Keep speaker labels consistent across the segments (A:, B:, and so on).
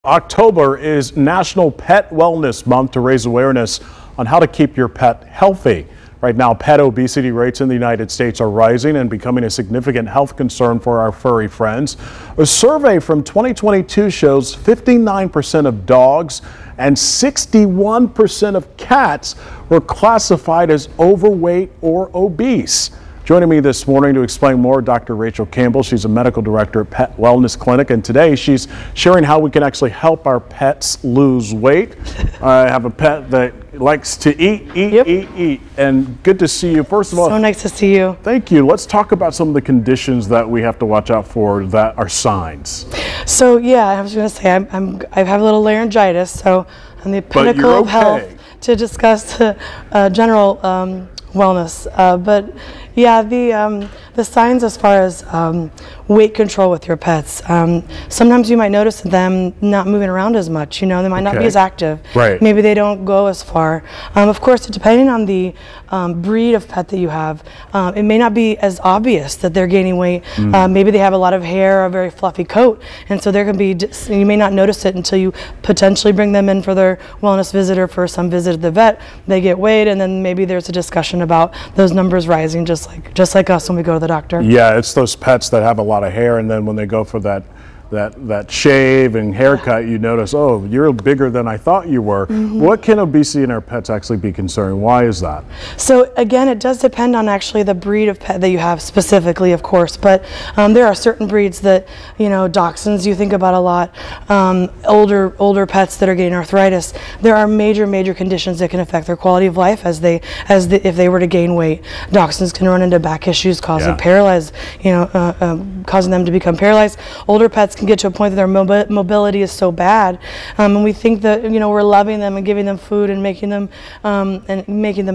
A: October is National Pet Wellness Month to raise awareness on how to keep your pet healthy. Right now, pet obesity rates in the United States are rising and becoming a significant health concern for our furry friends. A survey from 2022 shows 59% of dogs and 61% of cats were classified as overweight or obese. Joining me this morning to explain more, Dr. Rachel Campbell. She's a medical director at Pet Wellness Clinic, and today she's sharing how we can actually help our pets lose weight. I have a pet that likes to eat, and good to see you. First of all,
B: so nice to see you.
A: Thank you. Let's talk about some of the conditions that we have to watch out for that are signs.
B: So yeah, I was going to say I have a little laryngitis, so I'm the pinnacle of health to discuss general wellness, but yeah, the signs as far as weight control with your pets. Sometimes you might notice them not moving around as much. You know, they might not be as active.
A: Right.
B: Maybe they don't go as far. Of course, depending on the breed of pet that you have, it may not be as obvious that they're gaining weight. Maybe they have a lot of hair, a very fluffy coat, and so there can be. You may not notice it until you potentially bring them in for their wellness visit or for some visit to the vet. They get weighed, and then maybe there's a discussion about those numbers rising, just like us when we go to the doctor.
A: Yeah, it's those pets that have a lot of hair, and then when they go for that shave and haircut, you notice, oh, you're bigger than I thought you were. What can obesity in our pets actually be concerning? Why is that? So
B: again, it does depend on actually the breed of pet that you have specifically, of course, but there are certain breeds that, you know, dachshunds you think about a lot, older pets that are getting arthritis. There are major conditions that can affect their quality of life if they were to gain weight. Dachshunds can run into back issues, causing causing them to become paralyzed. Older pets can get to a point that their mobility is so bad, and we think that, you know, we're loving them and giving them food and making them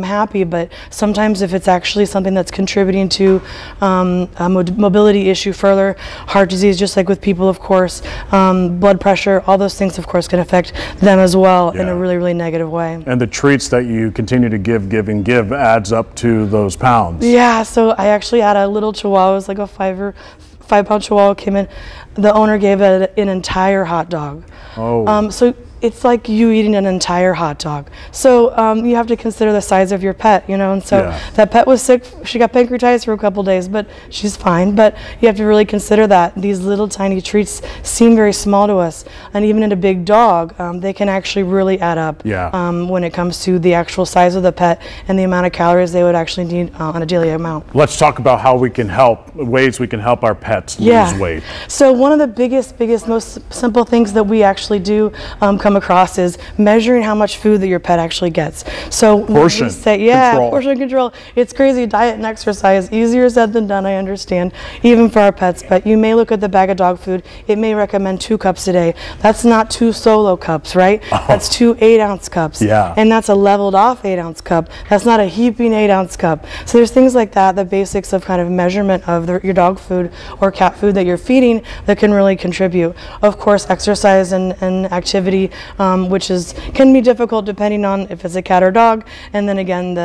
B: happy, but sometimes if it's actually something that's contributing to a mobility issue further, heart disease, just like with people, of course, blood pressure, all those things, of course, can affect them as well in a really negative way. And the treats that you continue to give adds up to those pounds. Yeah, so I actually had a little Chihuahua. It was like a 5-pound Chihuahua came in. The owner gave it an entire hot dog. Oh. So it's like you eating an entire hot dog. So you have to consider the size of your pet, you know, and so that pet was sick. She got pancreatitis for a couple days, but she's fine. But you have to really consider that these little tiny treats seem very small to us, and even in a big dog, they can actually really add up when it comes to the actual size of the pet and the amount of calories they would actually need on a daily amount. Let's talk about how we can ways we can help our pets lose weight. So one of the biggest, most simple things that we actually do come across is measuring how much food that your pet actually gets. So portion control. Portion control. It's crazy. Diet and exercise, easier said than done, I understand, even for our pets, but you may look at the bag of dog food. It may recommend 2 cups a day. That's not 2 solo cups, right? That's 2 8-ounce cups. And that's a leveled off 8-ounce cup. That's not a heaping 8-ounce cup. So there's things like that, the basics of kind of measurement of your dog food or cat food that you're feeding that can really contribute. Of course, exercise and activity, which can be difficult depending on if it's a cat or dog, and then again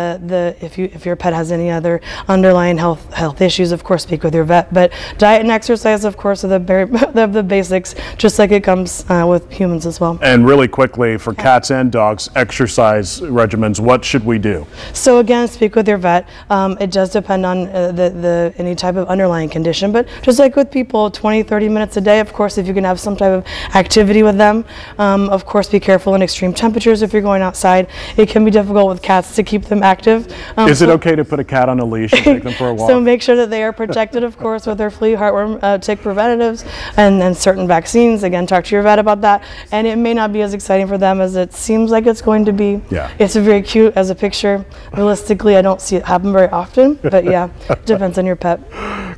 B: if your pet has any other underlying health issues, of course speak with your vet. But diet and exercise, of course, are the basics, just like it comes with humans as well. And really quickly, for cats and dogs, exercise regimens, what should we do? So again, speak with your vet. It does depend on any type of underlying condition, but just like with people, 20-30 minutes a day. Of course, if you can have some type of activity with them, of course, be careful in extreme temperatures if you're going outside. It can be difficult with cats to keep them active. Is it okay to put a cat on a leash and take them for a walk? So make sure that they are protected, of course, with their flea, heartworm, tick preventatives, and certain vaccines. Again, talk to your vet about that. And it may not be as exciting for them as it seems like it's going to be. It's very cute as a picture. Realistically, I don't see it happen very often, but yeah, it depends on your pet.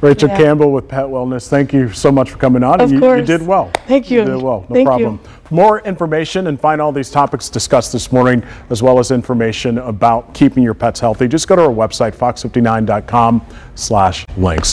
B: Rachel Campbell with Pet Wellness, thank you so much for coming on. Of course. You did well. Thank you. You did well. No problem. For more information and find all these topics discussed this morning, as well as information about keeping your pets healthy, just go to our website, fox59.com/links.